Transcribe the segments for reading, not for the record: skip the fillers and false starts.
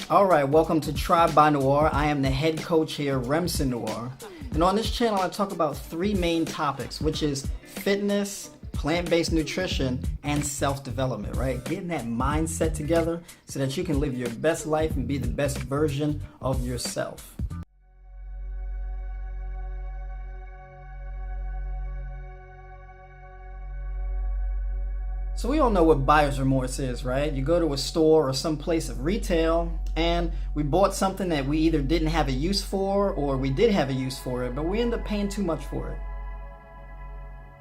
All right, welcome to Tribe by Noire. I am the head coach here, Noire. And on this channel, I talk about three main topics, which is fitness, plant-based nutrition, and self-development, right? Getting that mindset together so that you can live your best life and be the best version of yourself. So we all know what buyer's remorse is, right? You go to a store or some place of retail and we bought something that we either didn't have a use for or we did have a use for it, but we end up paying too much for it,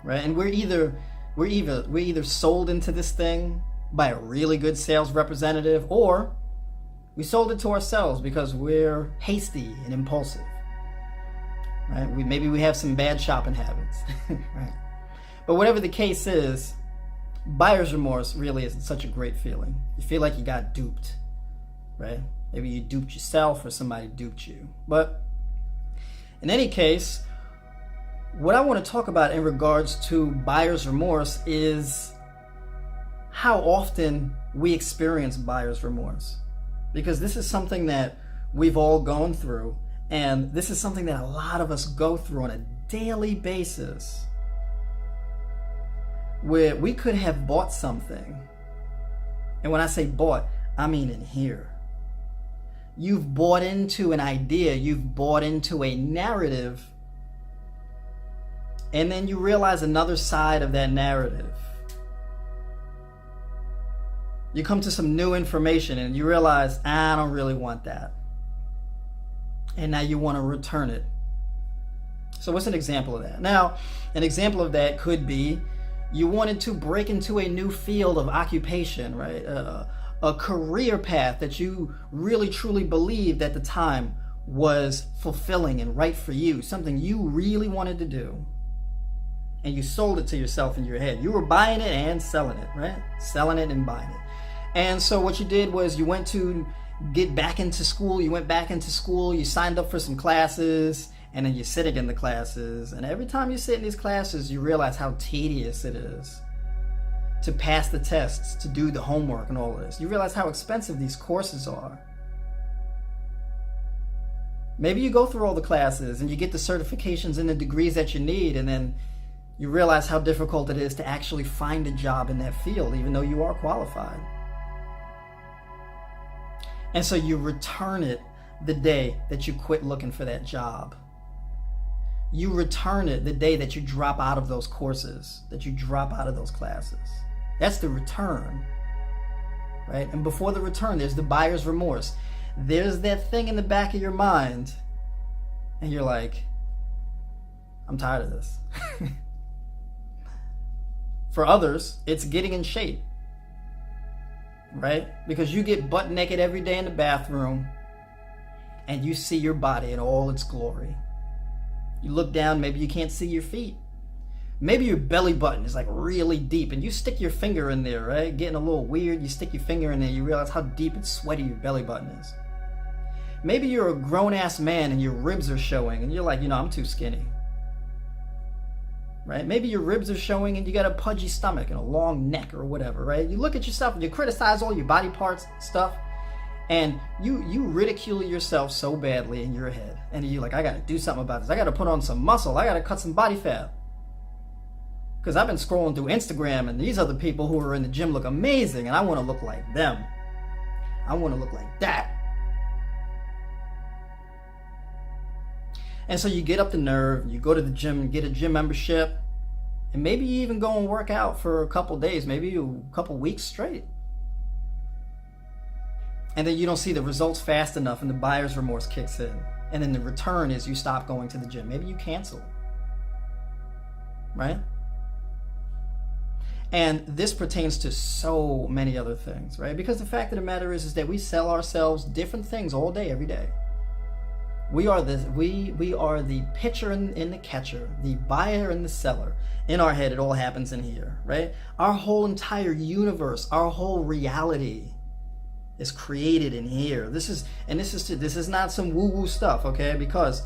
right? And we're either sold into this thing by a really good sales representative, or we sold it to ourselves because we're hasty and impulsive, right? Maybe we have some bad shopping habits, right? But whatever the case is, buyer's remorse really isn't such a great feeling. You feel like you got duped, right? Maybe you duped yourself or somebody duped you. But in any case, what I want to talk about in regards to buyer's remorse is how often we experience buyer's remorse. Because this is something that we've all gone through, and this is something that a lot of us go through on a daily basis, where we could have bought something. And when I say bought, I mean in here. You've bought into an idea, you've bought into a narrative, and then you realize another side of that narrative. You come to some new information and you realize, I don't really want that. And now you want to return it. So what's an example of that? Now, an example of that could be you wanted to break into a new field of occupation, right? A career path that you really truly believed at the time was fulfilling and right for you, something you really wanted to do. And you sold it to yourself in your head. You were buying it and selling it, right? Selling it and buying it. And so what you did was you went to get back into school. You went back into school. You signed up for some classes. And then you're sitting in the classes, and every time you sit in these classes, you realize how tedious it is to pass the tests, to do the homework and all of this. You realize how expensive these courses are. Maybe you go through all the classes and you get the certifications and the degrees that you need, and then you realize how difficult it is to actually find a job in that field, even though you are qualified. And so you return it the day that you quit looking for that job. You return it the day that you drop out of those courses, that you drop out of those classes. That's the return, right? And before the return, there's the buyer's remorse. There's that thing in the back of your mind, and you're like, I'm tired of this. For others, it's getting in shape, right? Because you get butt naked every day in the bathroom, and you see your body in all its glory. You look down, maybe you can't see your feet. Maybe your belly button is like really deep and you stick your finger in there, right? Getting a little weird, you stick your finger in there, you realize how deep and sweaty your belly button is. Maybe you're a grown-ass man and your ribs are showing and you're like, I'm too skinny. Right? Maybe your ribs are showing and you got a pudgy stomach and a long neck or whatever, right? You look at yourself and you criticize all your body parts, stuff, and you ridicule yourself so badly in your head. And you're like, I got to do something about this. I got to put on some muscle. I got to cut some body fat. Because I've been scrolling through Instagram and these other people who are in the gym look amazing and I want to look like them. I want to look like that. And so you get up the nerve, you go to the gym and get a gym membership, and maybe you even go and work out for a couple days, maybe a couple weeks straight. And then you don't see the results fast enough and the buyer's remorse kicks in. And then the return is you stop going to the gym. Maybe you cancel. Right? And this pertains to so many other things, right? Because the fact of the matter is that we sell ourselves different things all day, every day. We are the pitcher and the catcher, the buyer and the seller. In our head, it all happens in here, right? Our whole entire universe, our whole reality is created in here. This is not some woo-woo stuff, okay? Because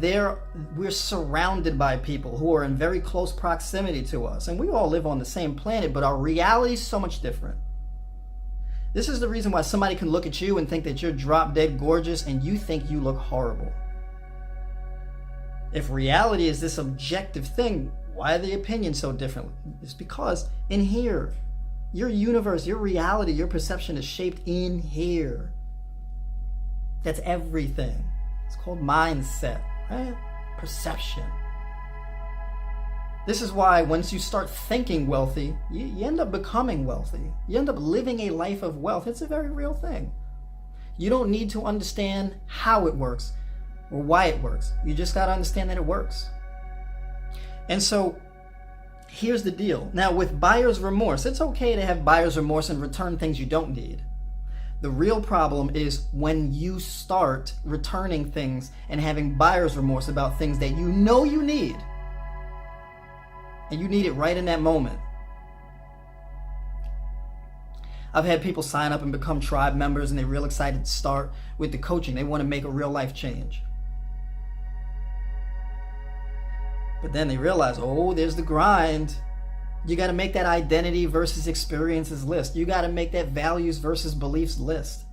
we're surrounded by people who are in very close proximity to us, and we all live on the same planet, but our reality is so much different. This is the reason why somebody can look at you and think that you're drop dead gorgeous and you think you look horrible. If reality is this objective thing, why are the opinions so different? It's because in here, your universe, your reality, your perception is shaped in here. That's everything. It's called mindset, right? Perception. This is why once you start thinking wealthy, you end up becoming wealthy. You end up living a life of wealth. It's a very real thing. You don't need to understand how it works or why it works. You just got to understand that it works. And so here's the deal. Now with buyer's remorse, it's okay to have buyer's remorse and return things you don't need. The real problem is when you start returning things and having buyer's remorse about things that you know you need. And you need it right in that moment. I've had people sign up and become tribe members and they're real excited to start with the coaching. They want to make a real life change. But then they realize, oh, there's the grind. You got to make that identity versus experiences list. You got to make that values versus beliefs list.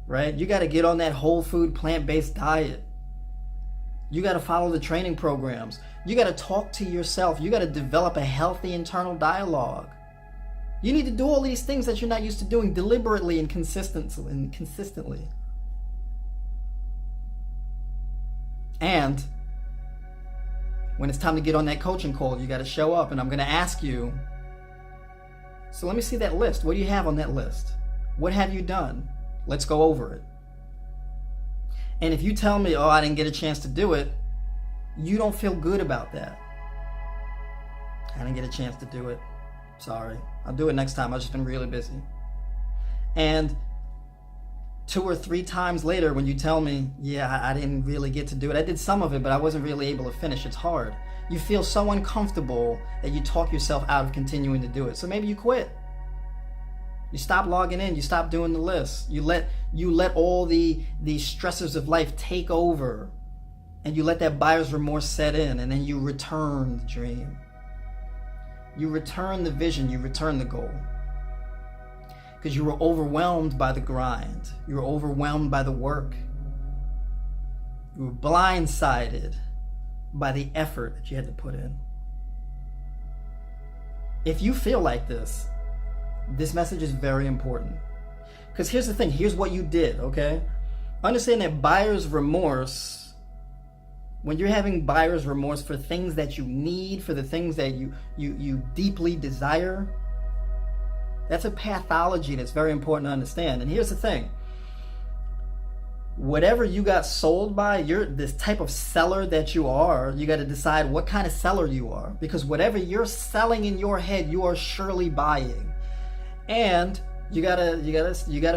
Right? You got to get on that whole food plant-based diet. You got to follow the training programs. You got to talk to yourself. You got to develop a healthy internal dialogue. You need to do all these things that you're not used to doing deliberately and consistently. And when it's time to get on that coaching call, you got to show up, and I'm going to ask you, so let me see that list. What do you have on that list? What have you done? Let's go over it. And if you tell me, oh, I didn't get a chance to do it, you don't feel good about that. I didn't get a chance to do it. Sorry. I'll do it next time. I've just been really busy. And 2 or 3 times later, when you tell me, yeah, I didn't really get to do it. I did some of it, but I wasn't really able to finish. It's hard. You feel so uncomfortable that you talk yourself out of continuing to do it. So maybe you quit. You stop logging in. You stop doing the list. You let all the stressors of life take over, and you let that buyer's remorse set in, and then you return the dream. You return the vision. You return the goal. Because you were overwhelmed by the grind. You were overwhelmed by the work. You were blindsided by the effort that you had to put in. If you feel like this message is very important. Because here's the thing. Here's what you did, okay? Understand that buyer's remorse, when you're having buyer's remorse for things that you need, for the things that you deeply desire, that's a pathology that's very important to understand. And here's the thing. Whatever you got sold by, you're this type of seller that you are, you got to decide what kind of seller you are. Because whatever you're selling in your head, you are surely buying. And you gotta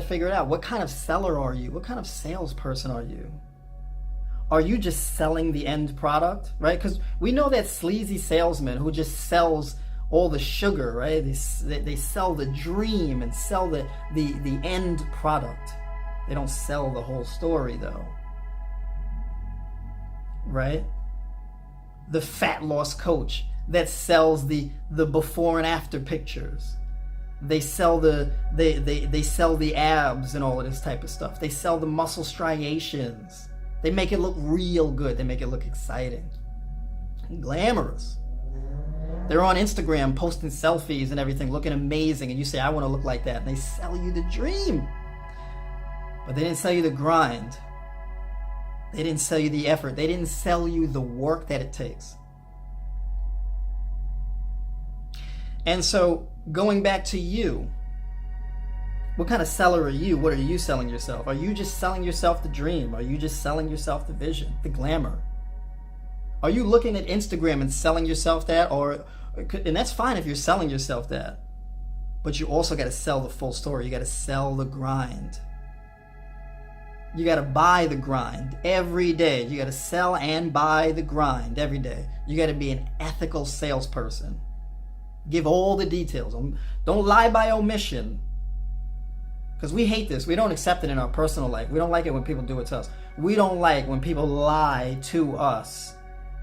figure it out. What kind of seller are you? What kind of salesperson are you? Are you just selling the end product, right? Because we know that sleazy salesman who just sells all the sugar, right? They sell the dream and sell the end product. They don't sell the whole story, though, right? The fat loss coach that sells the before and after pictures. They sell they sell the abs and all of this type of stuff. They sell the muscle striations. They make it look real good. They make it look exciting and glamorous. They're on Instagram posting selfies and everything, looking amazing, and you say, I want to look like that. And they sell you the dream. But they didn't sell you the grind. They didn't sell you the effort. They didn't sell you the work that it takes. And so, going back to you, what kind of seller are you? What are you selling yourself? Are you just selling yourself the dream? Are you just selling yourself the vision, the glamour? Are you looking at Instagram and selling yourself that? And that's fine if you're selling yourself that. But you also got to sell the full story. You got to sell the grind. You got to buy the grind every day. You got to sell and buy the grind every day. You got to be an ethical salesperson. Give all the details. Don't lie by omission. Because we hate this. We don't accept it in our personal life. We don't like it when people do it to us. We don't like when people lie to us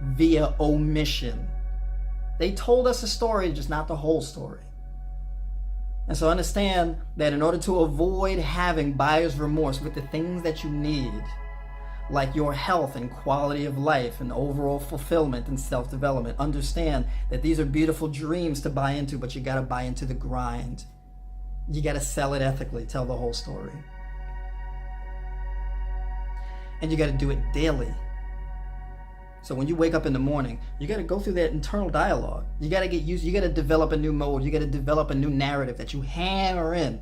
via omission. They told us a story, just not the whole story. And so understand that in order to avoid having buyer's remorse with the things that you need, like your health and quality of life and overall fulfillment and self-development, understand that these are beautiful dreams to buy into, but you got to buy into the grind. You got to sell it ethically, tell the whole story. And you got to do it daily. So when you wake up in the morning, you got to go through that internal dialogue. You got to get used, you got to develop a new mode. You got to develop a new narrative that you hammer in.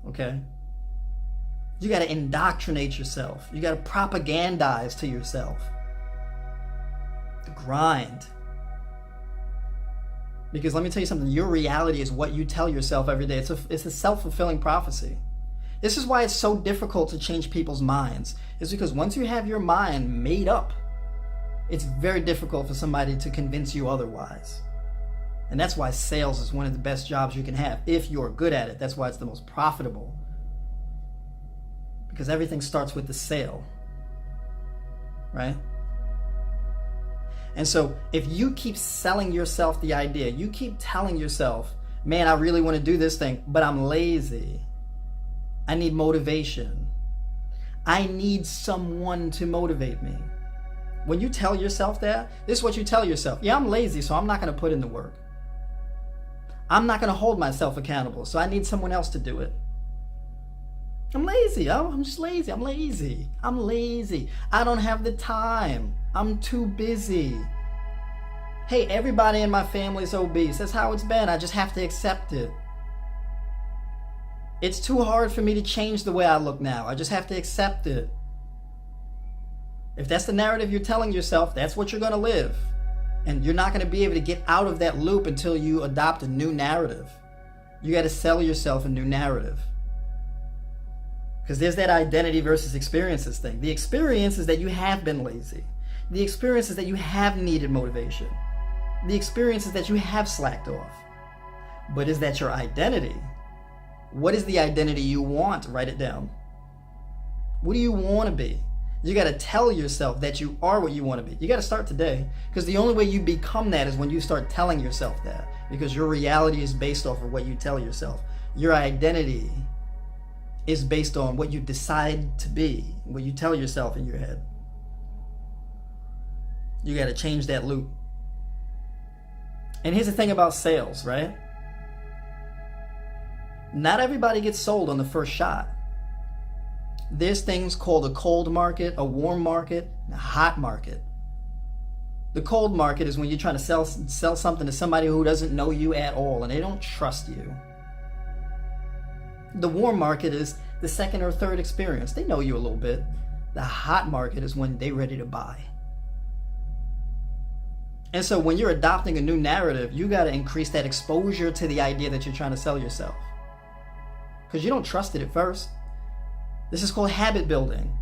Okay? You got to indoctrinate yourself. You got to propagandize to yourself. The grind. Because let me tell you something, your reality is what you tell yourself every day. It's a self-fulfilling prophecy. This is why it's so difficult to change people's minds. It's because once you have your mind made up, it's very difficult for somebody to convince you otherwise. And that's why sales is one of the best jobs you can have if you're good at it. That's why it's the most profitable. Because everything starts with the sale, right? And so if you keep selling yourself the idea, you keep telling yourself, man, I really want to do this thing, but I'm lazy. I need motivation. I need someone to motivate me. When you tell yourself that, this is what you tell yourself. Yeah, I'm lazy, so I'm not going to put in the work. I'm not going to hold myself accountable, so I need someone else to do it. I'm lazy. Oh, I'm just lazy. I'm lazy. I'm lazy. I don't have the time. I'm too busy. Hey, everybody in my family is obese. That's how it's been. I just have to accept it. It's too hard for me to change the way I look now. I just have to accept it. If that's the narrative you're telling yourself, that's what you're going to live. And you're not going to be able to get out of that loop until you adopt a new narrative. You got to sell yourself a new narrative. Because there's that identity versus experiences thing. The experience is that you have been lazy. The experience is that you have needed motivation. The experience is that you have slacked off. But is that your identity? What is the identity you want? Write it down. What do you want to be? You got to tell yourself that you are what you want to be. You got to start today, because the only way you become that is when you start telling yourself that, because your reality is based off of what you tell yourself. Your identity is based on what you decide to be, what you tell yourself in your head. You got to change that loop. And here's the thing about sales, right? Not everybody gets sold on the first shot. There's things called a cold market, a warm market, and a hot market. The cold market is when you're trying to sell something to somebody who doesn't know you at all and they don't trust you. The warm market is the second or third experience. They know you a little bit. The hot market is when they're ready to buy. And so when you're adopting a new narrative, you got to increase that exposure to the idea that you're trying to sell yourself. Because you don't trust it at first. This is called habit building,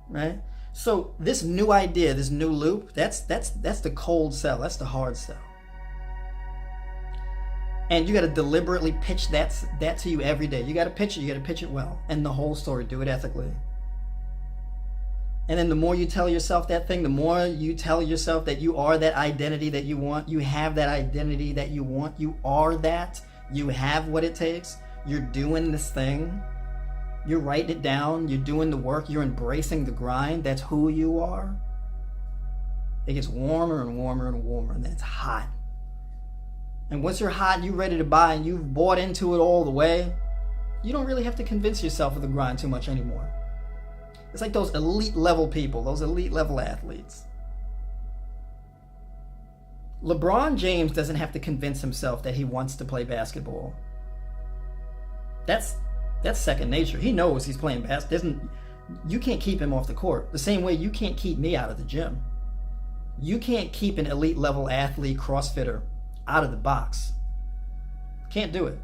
right? So this new idea, this new loop, that's the cold sell. That's the hard sell. And you got to deliberately pitch that to you every day. You got to pitch it. You got to pitch it well. And the whole story, do it ethically. And then the more you tell yourself that thing, the more you tell yourself that you are that identity that you want. You have that identity that you want. You are that. You have what it takes. You're doing this thing. You're writing it down. You're doing the work. You're embracing the grind. That's who you are. It gets warmer and warmer and warmer, and then it's hot. And once you're hot, you're ready to buy, and you've bought into it all the way, you don't really have to convince yourself of the grind too much anymore. It's like those elite level people, those elite level athletes. LeBron James doesn't have to convince himself that he wants to play basketball. That's second nature. He knows he's playing basketball. You can't keep him off the court. The same way you can't keep me out of the gym. You can't keep an elite level athlete, CrossFitter, out of the box. Can't do it.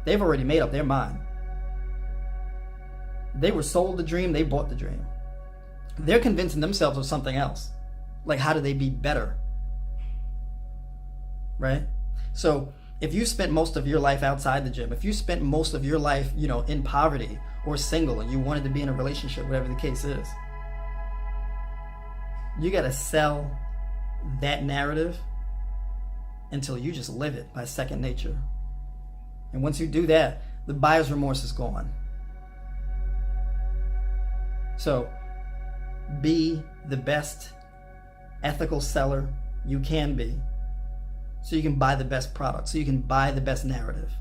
They've already made up their mind. They were sold the dream, they bought the dream. They're convincing themselves of something else. Like, how do they be better? Right? So if you spent most of your life outside the gym, if you spent most of your life, in poverty or single, and you wanted to be in a relationship, whatever the case is, you got to sell that narrative until you just live it by second nature. And once you do that, the buyer's remorse is gone. So be the best ethical seller you can be, so you can buy the best product, so you can buy the best narrative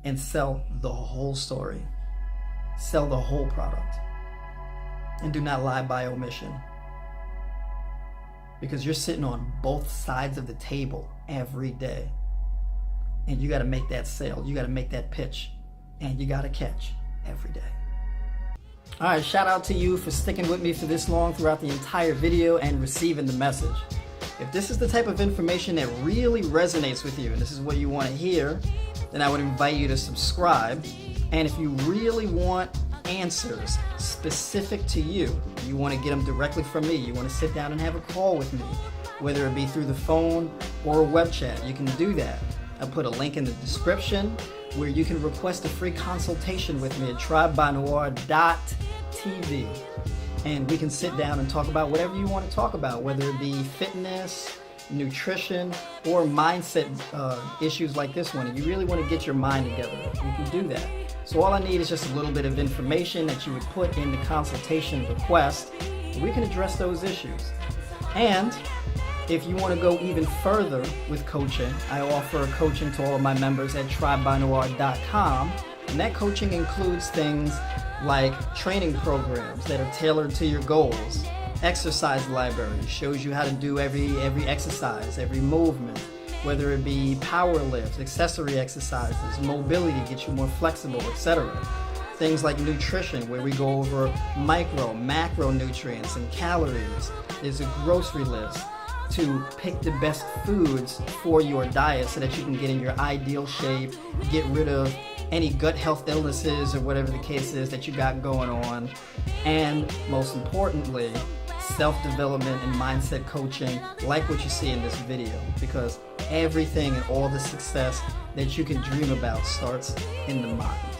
and sell the whole story, sell the whole product, and do not lie by omission, because you're sitting on both sides of the table every day, and you got to make that sale, you got to make that pitch, and you got to catch every day. All right, shout out to you for sticking with me for this long throughout the entire video and receiving the message. If this is the type of information that really resonates with you and this is what you want to hear, then I would invite you to subscribe. And if you really want answers specific to you, you want to get them directly from me, you want to sit down and have a call with me, whether it be through the phone or a web chat, you can do that. I put a link in the description where you can request a free consultation with me at tribebinoire.tv. And we can sit down and talk about whatever you want to talk about, whether it be fitness, nutrition, or mindset issues like this one. If you really want to get your mind together, you can do that. So all I need is just a little bit of information that you would put in the consultation request. We can address those issues. And if you want to go even further with coaching, I offer coaching to all of my members at tribebinoire.com. And that coaching includes things like training programs that are tailored to your goals, exercise library, shows you how to do every exercise, every movement, whether it be power lifts, accessory exercises, mobility, get you more flexible, etc. Things like nutrition, where we go over micro, macronutrients and calories. There's a grocery list to pick the best foods for your diet so that you can get in your ideal shape, get rid of any gut health illnesses or whatever the case is that you got going on. And most importantly, self-development and mindset coaching like what you see in this video, because everything and all the success that you can dream about starts in the mind.